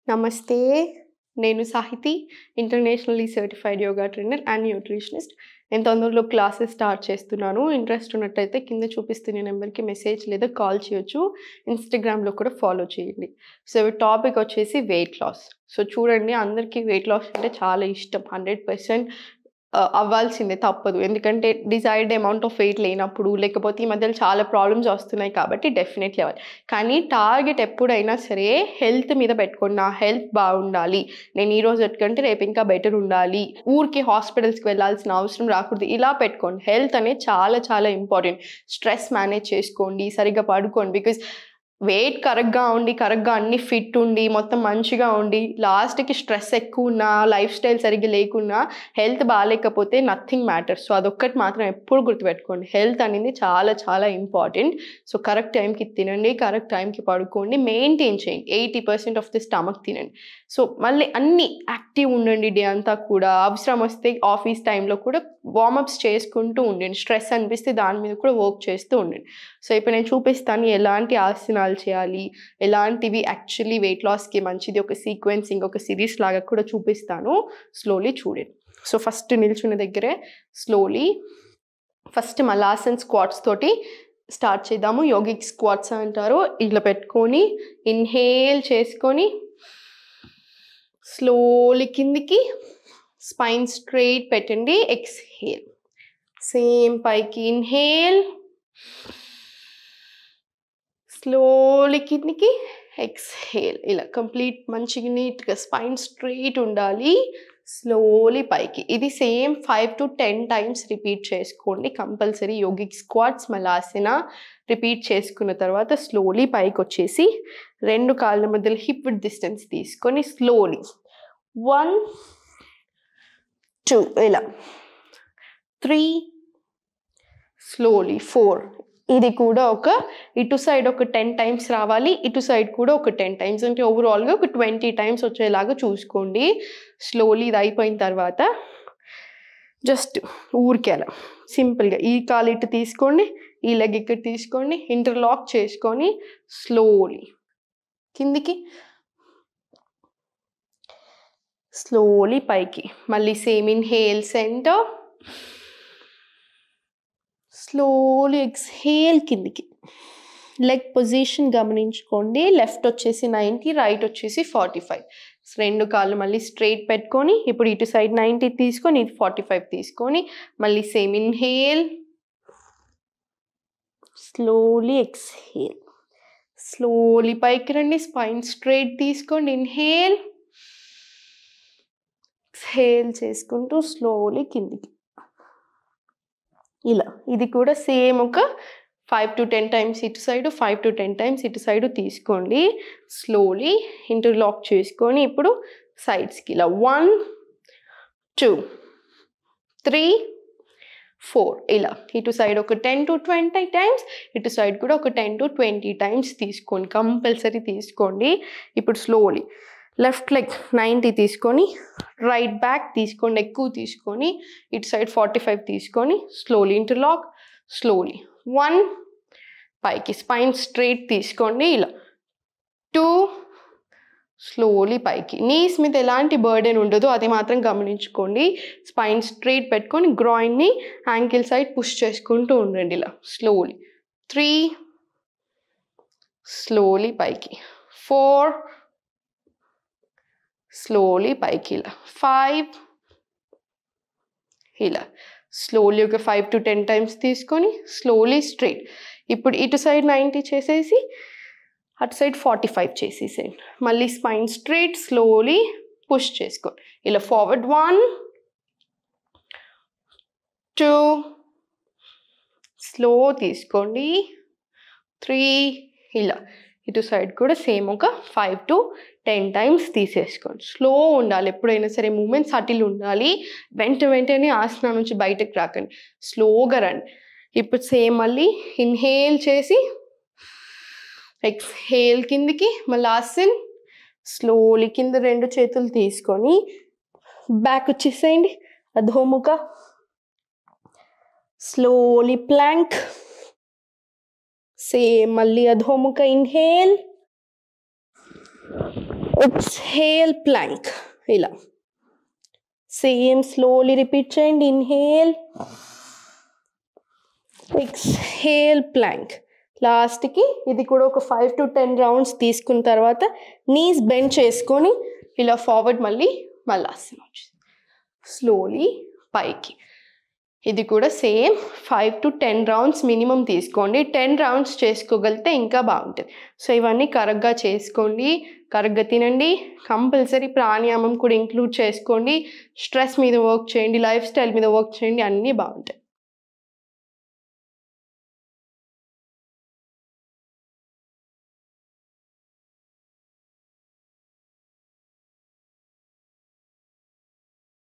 నమస్తే. నేను Sahiti, internationally certified yoga trainer and nutritionist. నేను తొందరలో క్లాసెస్ స్టార్ట్ చేస్తున్నాను. ఇంట్రెస్ట్ ఉన్నట్టయితే కింద చూపిస్తున్న నెంబర్‌కి మెసేజ్ లేదా కాల్ చేయొచ్చు. ఇన్‌స్టాగ్రామ్‌లో కూడా ఫాలో చేయండి. సో, టాపిక్ వచ్చేసి వెయిట్ లాస్. సో, చూడండి, అందరికీ వెయిట్ లాస్ అంటే చాలా ఇష్టం. 100% అవ్వాల్సిందే, తప్పదు. ఎందుకంటే డిజైర్డ్ అమౌంట్ ఆఫ్ వెయిట్ లేనప్పుడు, లేకపోతే ఈ మధ్యలో చాలా ప్రాబ్లమ్స్ వస్తున్నాయి కాబట్టి డెఫినెట్లీ అవ్వాలి. కానీ టార్గెట్ ఎప్పుడైనా సరే హెల్త్ మీద పెట్టుకోండి. నా హెల్త్ బాగుండాలి, నేను ఈ రోజు కంటే రేపు ఇంకా బెటర్ ఉండాలి, ఊరికే హాస్పిటల్స్కి వెళ్ళాల్సిన అవసరం రాకూడదు, ఇలా పెట్టుకోండి. హెల్త్ అనేది చాలా చాలా ఇంపార్టెంట్. స్ట్రెస్ మేనేజ్ చేసుకోండి, సరిగ్గా పడుకోండి. బికాజ్ వెయిట్ కరెక్ట్గా ఉండి, కరెక్ట్గా అన్ని ఫిట్ ఉండి, మొత్తం మంచిగా ఉండి, లాస్ట్కి స్ట్రెస్ ఎక్కువ ఉన్నా, లైఫ్ స్టైల్ సరిగ్గా లేకున్నా, హెల్త్ బాగాలేకపోతే నథింగ్ మ్యాటర్స్. సో, అదొక్కటి మాత్రం ఎప్పుడు గుర్తుపెట్టుకోండి. హెల్త్ అనేది చాలా చాలా ఇంపార్టెంట్. సో, కరెక్ట్ టైంకి తినండి, కరెక్ట్ టైంకి పడుకోండి, మెయింటైన్ చేయండి. 80% ఆఫ్ ది స్టమక్ తినండి. సో, మళ్ళీ అన్నీ యాక్టివ్ ఉండండి డే అంతా కూడా. అవసరం వస్తే ఆఫీస్ టైంలో కూడా వార్మప్స్ చేసుకుంటూ ఉండండి. స్ట్రెస్ అనిపిస్తే దాని మీద కూడా వర్క్ చేస్తూ ఉండండి. సో, ఇప్పుడు నేను చూపిస్తాను ఎలాంటి ఆసనాలు చేయాలి, ఎలాంటివి యాక్చువల్లీ వెయిట్ లాస్కి మంచిది, ఒక సీక్వెన్సింగ్, ఒక సిరీస్ లాగా కూడా చూపిస్తాను. స్లోలీ చూడండి. సో, ఫస్ట్ నిల్చున్న దగ్గరే స్లోలీ ఫస్ట్ మలాసన్ స్క్వాట్స్ తోటి స్టార్ట్ చేద్దాము. యోగిక్ స్క్వాట్స్ అంటారు. ఇలా పెట్టుకొని ఇన్హేల్ చేసుకొని స్లోలీ కిందికి స్పైన్ స్ట్రైట్ పెట్టండి. ఎక్స్హేల్, సేమ్ పైకి ఇన్హేల్, స్లోలీ కిందికి ఎక్స్హేల్. ఇలా కంప్లీట్ మంచిగా నీట్గా స్పైన్ స్ట్రైట్ ఉండాలి. స్లోలీ పైకి. ఇది సేమ్ 5 to 10 టైమ్స్ రిపీట్ చేసుకోండి compulsory. Yogic squats, Malasana repeat చేసుకున్న తర్వాత స్లోలీ పైకి వచ్చేసి 2 కాళ్ళ మధ్యలో హిప్ విత్ డిస్టెన్స్ తీసుకొని స్లోలీ 1 2 ఇలా 3 స్లోలీ 4. ఇది కూడా ఇటు సైడ్ ఒక 10 టైమ్స్ రావాలి, ఇటు సైడ్ కూడా ఒక 10 టైమ్స్, అంటే ఓవరాల్గా ఒక 20 టైమ్స్ వచ్చేలాగా చూసుకోండి. స్లోలీ ఇది అయిపోయిన తర్వాత జస్ట్ ఊరికే అలా సింపుల్గా ఈ కాలు ఇటు తీసుకోండి, ఈ లెగ్ ఇక్కడ తీసుకోండి, ఇంటర్లాక్ చేసుకొని స్లోలీ కిందికి, స్లోలీ పైకి. మళ్ళీ same inhale centre, slowly exhale కిందికి. లెగ్ పొజిషన్ గమనించుకోండి. లెఫ్ట్ వచ్చేసి 90, రైట్ వచ్చేసి 45. 2 కాళ్ళు మళ్ళీ స్ట్రైట్ పెట్టుకొని ఇప్పుడు ఇటు సైడ్ 90 తీసుకొని ఇటు 45 తీసుకొని మళ్ళీ same inhale, slowly exhale, slowly పైకి రండి, స్పైన్ స్ట్రైట్ తీసుకోండి, ఇన్హేల్, ఎక్స్హేల్ చేసుకుంటూ స్లోలీ కిందికి. ఇలా ఇది కూడా సేమ్ ఒక 5 to 10 టైమ్స్ ఇటు సైడు, 5 to 10 టైమ్స్ ఇటు సైడు తీసుకోండి. స్లోలీ ఇంటర్లాక్ చేసుకొని ఇప్పుడు సైడ్స్కి ఇలా 1 2 3 4 ఇలా ఇటు సైడ్ ఒక 10 to 20 టైమ్స్, ఇటు సైడ్ కూడా ఒక 10 to 20 టైమ్స్ తీసుకోండి, కంపల్సరీ తీసుకోండి. ఇప్పుడు స్లోలీ లెఫ్ట్ లెగ్ 90 తీసుకొని రైట్ బ్యాక్ తీసుకోండి, ఎక్కువ తీసుకొని ఇటు సైడ్ 45 తీసుకొని స్లోలీ ఇంటర్లాక్, స్లోలీ 1 పైకి స్పైన్ స్ట్రైట్ తీసుకోండి, ఇలా 2 స్లోలీ పైకి. నీస్ మీద ఎలాంటి బర్డెన్ ఉండదు, అది మాత్రం గమనించుకోండి. స్పైన్ స్ట్రైట్ పెట్టుకొని గ్రాయిన్ని యాంకిల్ సైడ్ పుష్ చేసుకుంటూ ఉండండి ఇలా స్లోలీ. 3 స్లోలీ పైకి, 4 స్లోలీ పైకి, ఇలా 5 ఇలా స్లోలీ ఒక 5 to 10 టైమ్స్ తీసుకొని స్లోలీ స్ట్రైట్. ఇప్పుడు ఇటు సైడ్ 90 చేసేసి అటు సైడ్ 45 చేసేసేయండి. మళ్ళీ స్పైన్ స్ట్రైట్ స్లోలీ పుష్ చేసుకోండి, ఇలా ఫార్వర్డ్ 1 2 స్లో తీసుకోండి, 3 ఇలా ఇటు సైడ్ కూడా సేమ్ ఒక 5 to 10 టైమ్స్ తీసేసుకోండి. స్లో ఉండాలి ఎప్పుడైనా సరే, మూమెంట్ సటిల్ ఉండాలి. వెంటనే ఆసనం నుంచి బయటకు రాకండి, స్లోగా రండి. ఇప్పుడు సేమ్ మళ్ళీ ఇన్హేల్ చేసి ఎక్స్హేల్ కిందికి, మలాసన్ స్లోలీ కింద 2 చేతులు తీసుకొని బ్యాక్ వచ్చేసేయండి, అధోముఖ, స్లోలీ ప్లాంక్, సేమ్ మళ్ళీ అధోముఖ ఇన్హేల్, ఎక్స్హేల్ ప్లాంక్. ఇలా సేమ్ స్లోలీ రిపీట్ చేయండి. Inhale, exhale plank. లాస్ట్కి ఇది కూడా ఒక 5 to 10 రౌండ్స్ తీసుకున్న తర్వాత నీస్ బెండ్ చేసుకొని ఇలా ఫార్వర్డ్ మళ్ళీ మల్లాసనం వచ్చేది. స్లోలీ పైకి. ఇది కూడా సేమ్ 5 to 10 రౌండ్స్ మినిమం తీసుకోండి. 10 రౌండ్స్ చేసుకోగలిగితే ఇంకా బాగుంటుంది. సో ఇవన్నీ కరెక్ట్గా చేసుకోండి, కరెక్ట్గా తినండి. కంపల్సరీ ప్రాణాయామం కూడా ఇంక్లూడ్ చేసుకోండి. స్ట్రెస్ మీద వర్క్ చేయండి, లైఫ్ స్టైల్ మీద వర్క్ చేయండి, అన్నీ బాగుంటాయి.